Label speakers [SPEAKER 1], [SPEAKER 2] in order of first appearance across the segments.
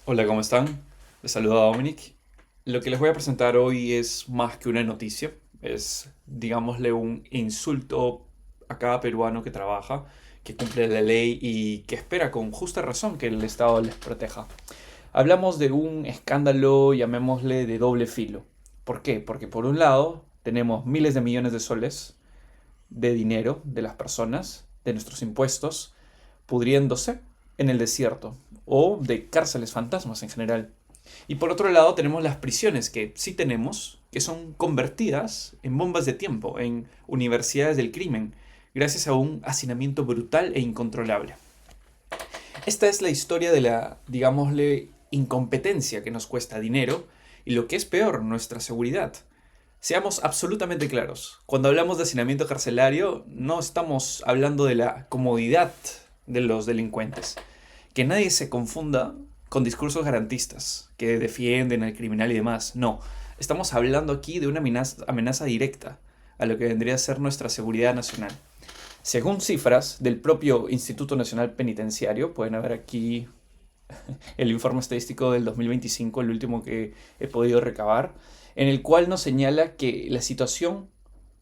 [SPEAKER 1] Hola, ¿cómo están? Les saluda Dominic. Lo que les voy a presentar hoy es más que una noticia, es, digámosle, un insulto a cada peruano que trabaja, que cumple la ley y que espera con justa razón que el Estado les proteja. Hablamos de un escándalo, llamémosle, de doble filo. ¿Por qué? Porque por un lado tenemos miles de millones de soles de dinero de las personas, de nuestros impuestos, pudriéndose en el desierto, o de cárceles fantasmas en general. Y por otro lado tenemos las prisiones que sí tenemos, que son convertidas en bombas de tiempo, en universidades del crimen, gracias a un hacinamiento brutal e incontrolable. Esta es la historia de la, digámosle, incompetencia que nos cuesta dinero y lo que es peor, nuestra seguridad. Seamos absolutamente claros, cuando hablamos de hacinamiento carcelario no estamos hablando de la comodidad de los delincuentes. Que nadie se confunda con discursos garantistas que defienden al criminal y demás. No, estamos hablando aquí de una amenaza directa a lo que vendría a ser nuestra seguridad nacional. Según cifras del propio Instituto Nacional Penitenciario, pueden ver aquí el informe estadístico del 2025, el último que he podido recabar, en el cual nos señala que la situación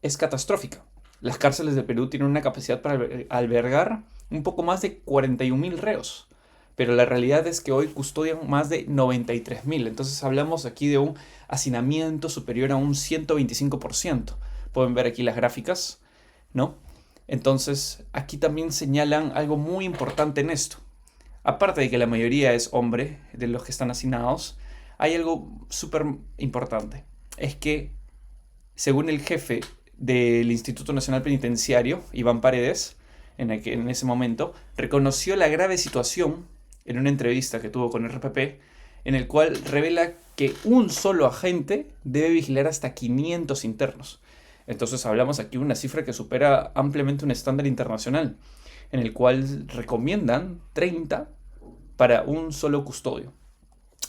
[SPEAKER 1] es catastrófica. Las cárceles de Perú tienen una capacidad para albergar un poco más de 41.000 reos, pero la realidad es que hoy custodian más de 93.000. Entonces hablamos aquí de un hacinamiento superior a un 125%. Pueden ver aquí las gráficas, ¿no? Entonces aquí también señalan algo muy importante en esto. Aparte de que la mayoría es hombre de los que están hacinados, hay algo súper importante. Es que, según el jefe del Instituto Nacional Penitenciario, Iván Paredes, en ese momento, reconoció la grave situación en una entrevista que tuvo con RPP, en el cual revela que un solo agente debe vigilar hasta 500 internos. Entonces hablamos aquí de una cifra que supera ampliamente un estándar internacional, en el cual recomiendan 30 para un solo custodio.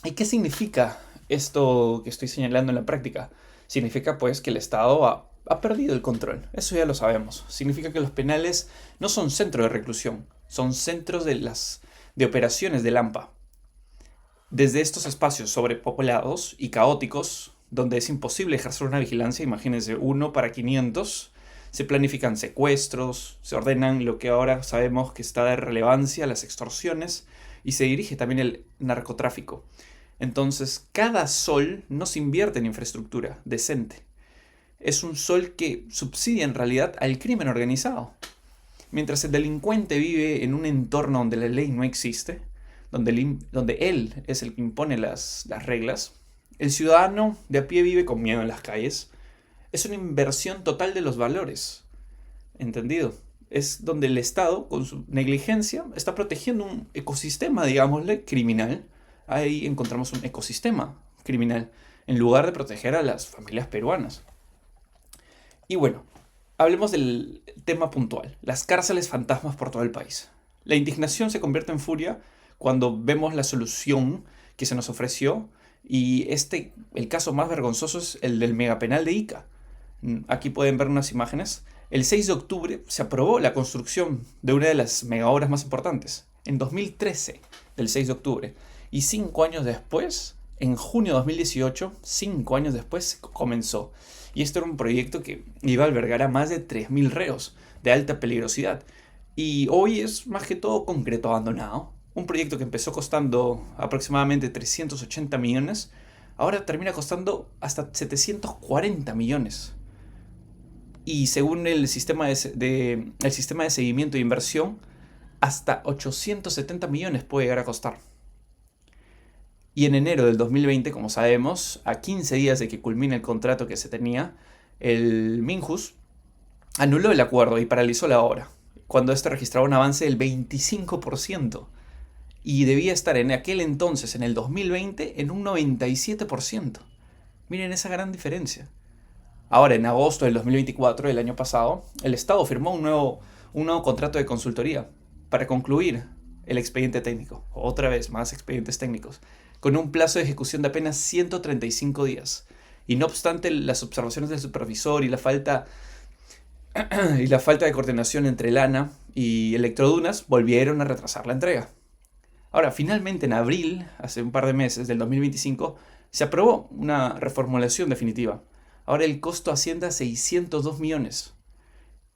[SPEAKER 1] ¿Y qué significa esto que estoy señalando en la práctica? Significa pues que el Estado ha perdido el control. Eso ya lo sabemos. Significa que los penales no son centros de reclusión, son centros de operaciones del AMPA. Desde estos espacios sobrepoblados y caóticos, donde es imposible ejercer una vigilancia, imagínense, 1 para 500, se planifican secuestros, se ordenan lo que ahora sabemos que está de relevancia, las extorsiones, y se dirige también el narcotráfico. Entonces, cada sol no se invierte en infraestructura decente. Es un sol que subsidia en realidad al crimen organizado. Mientras el delincuente vive en un entorno donde la ley no existe, donde él es el que impone las reglas, el ciudadano de a pie vive con miedo en las calles. Es una inversión total de los valores. ¿Entendido? Es donde el Estado, con su negligencia, está protegiendo un ecosistema, digámosle, criminal. Ahí encontramos un ecosistema criminal, en lugar de proteger a las familias peruanas. Y bueno, hablemos del tema puntual, las cárceles fantasmas por todo el país. La indignación se convierte en furia cuando vemos la solución que se nos ofreció y el caso más vergonzoso es el del megapenal de Ica. Aquí pueden ver unas imágenes. El 6 de octubre se aprobó la construcción de una de las megaobras más importantes, en 2013, del 6 de octubre. Y 5 años después, en junio de 2018, 5 años después, comenzó. Y esto era un proyecto que iba a albergar a más de 3.000 reos de alta peligrosidad. Y hoy es más que todo concreto abandonado. Un proyecto que empezó costando aproximadamente 380 millones, ahora termina costando hasta 740 millones. Y según el sistema de seguimiento de inversión, hasta 870 millones puede llegar a costar. Y en enero del 2020, como sabemos, a 15 días de que culmine el contrato que se tenía, el Minjus anuló el acuerdo y paralizó la obra, cuando este registraba un avance del 25%. Y debía estar en aquel entonces, en el 2020, en un 97%. Miren esa gran diferencia. Ahora, en agosto del 2024, el año pasado, el Estado firmó un nuevo contrato de consultoría para concluir el expediente técnico, otra vez más expedientes técnicos, con un plazo de ejecución de apenas 135 días. Y no obstante las observaciones del supervisor y la falta de coordinación entre el ANA y Electrodunas, volvieron a retrasar la entrega. Ahora, finalmente en abril, hace un par de meses del 2025, se aprobó una reformulación definitiva. Ahora el costo asciende a 602 millones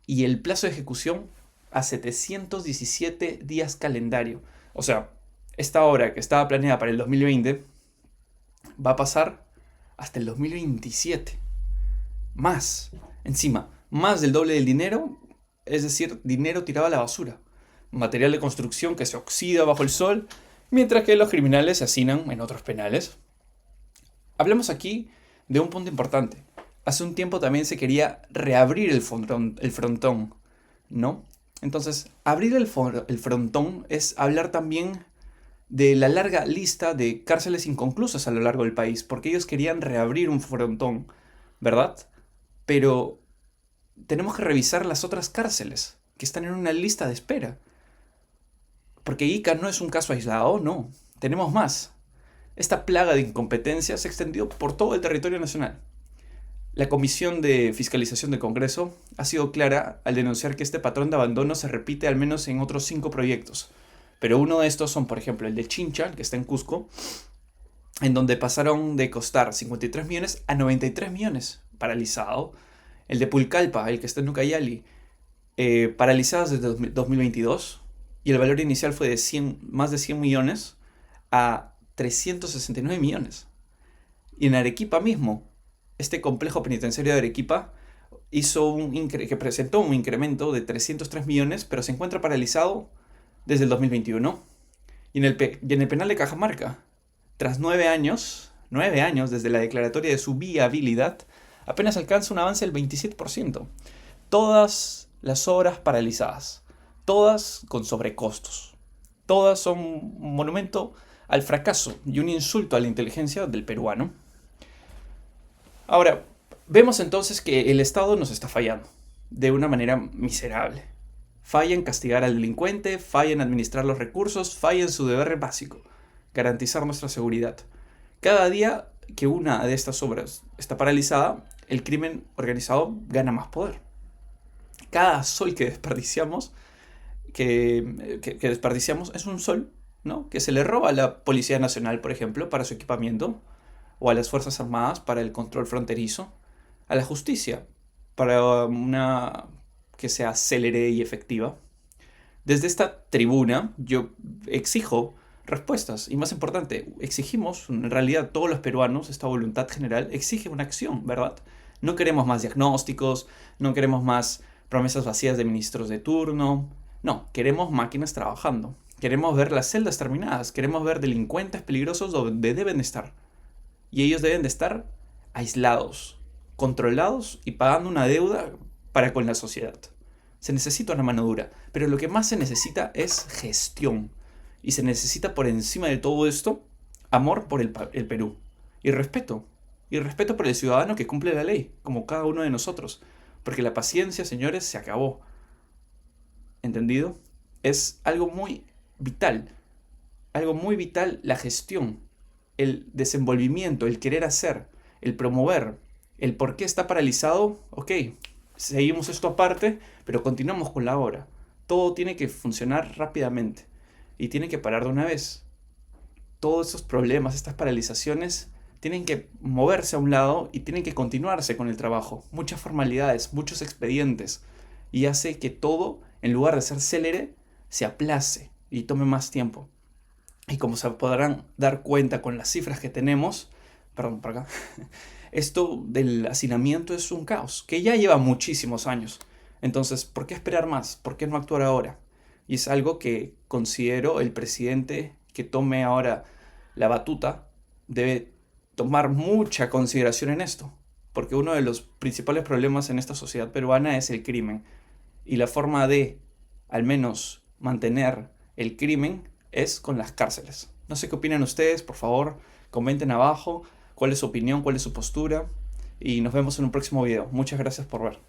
[SPEAKER 1] y el plazo de ejecución a 717 días calendario. O sea, esta obra que estaba planeada para el 2020 va a pasar hasta el 2027. Más, encima, más del doble del dinero, es decir, dinero tirado a la basura. Material de construcción que se oxida bajo el sol, mientras que los criminales se hacinan en otros penales. Hablemos aquí de un punto importante. Hace un tiempo también se quería reabrir el frontón, ¿no? Entonces, abrir el frontón es hablar también de la larga lista de cárceles inconclusas a lo largo del país, porque ellos querían reabrir un frontón, ¿verdad? Pero tenemos que revisar las otras cárceles que están en una lista de espera. Porque Ica no es un caso aislado, no. Tenemos más. Esta plaga de incompetencia se extendió por todo el territorio nacional. La Comisión de Fiscalización del Congreso ha sido clara al denunciar que este patrón de abandono se repite al menos en otros 5 proyectos. Pero uno de estos son, por ejemplo, el de Chincha, que está en Cusco, en donde pasaron de costar 53 millones a 93 millones, paralizado. El de Pulcalpa, el que está en Ucayali, paralizados desde 2022, y el valor inicial fue de más de 100 millones a 369 millones. Y en Arequipa mismo, este complejo penitenciario de Arequipa que presentó un incremento de 303 millones, pero se encuentra paralizado desde el 2021. Y en el penal de Cajamarca, tras 9 años desde la declaratoria de su viabilidad, apenas alcanza un avance del 27%. Todas las obras paralizadas, todas con sobrecostos, todas son un monumento al fracaso y un insulto a la inteligencia del peruano. Ahora, vemos entonces que el Estado nos está fallando de una manera miserable. Falla en castigar al delincuente, falla en administrar los recursos, falla en su deber básico, garantizar nuestra seguridad. Cada día que una de estas obras está paralizada, el crimen organizado gana más poder. Cada sol que desperdiciamos, que desperdiciamos es un sol, ¿no?, que se le roba a la Policía Nacional, por ejemplo, para su equipamiento, o a las Fuerzas Armadas para el control fronterizo, a la justicia para una que sea célere y efectiva. Desde esta tribuna yo exijo respuestas y, más importante, exigimos, en realidad todos los peruanos, esta voluntad general exige una acción, ¿verdad? No queremos más diagnósticos, no queremos más promesas vacías de ministros de turno, no, queremos máquinas trabajando, queremos ver las celdas terminadas, queremos ver delincuentes peligrosos donde deben estar. Y ellos deben de estar aislados, controlados y pagando una deuda para con la sociedad. Se necesita una mano dura, pero lo que más se necesita es gestión. Y se necesita, por encima de todo esto, amor por el Perú. Y respeto. Y respeto por el ciudadano que cumple la ley, como cada uno de nosotros. Porque la paciencia, señores, se acabó. ¿Entendido? Es algo muy vital. Algo muy vital la gestión, el desenvolvimiento, el querer hacer, el promover, el por qué está paralizado. Ok, seguimos esto aparte, pero continuamos con la obra. Todo tiene que funcionar rápidamente y tiene que parar de una vez. Todos esos problemas, estas paralizaciones, tienen que moverse a un lado y tienen que continuarse con el trabajo. Muchas formalidades, muchos expedientes, y hace que todo, en lugar de ser célere, se aplace y tome más tiempo. Y como se podrán dar cuenta con las cifras que tenemos, perdón, por acá, esto del hacinamiento es un caos, que ya lleva muchísimos años. Entonces, ¿por qué esperar más? ¿Por qué no actuar ahora? Y es algo que considero el presidente que tome ahora la batuta debe tomar mucha consideración en esto. Porque uno de los principales problemas en esta sociedad peruana es el crimen. Y la forma de, al menos, mantener el crimen es con las cárceles. No sé qué opinan ustedes, por favor, comenten abajo cuál es su opinión, cuál es su postura, y nos vemos en un próximo video. Muchas gracias por ver.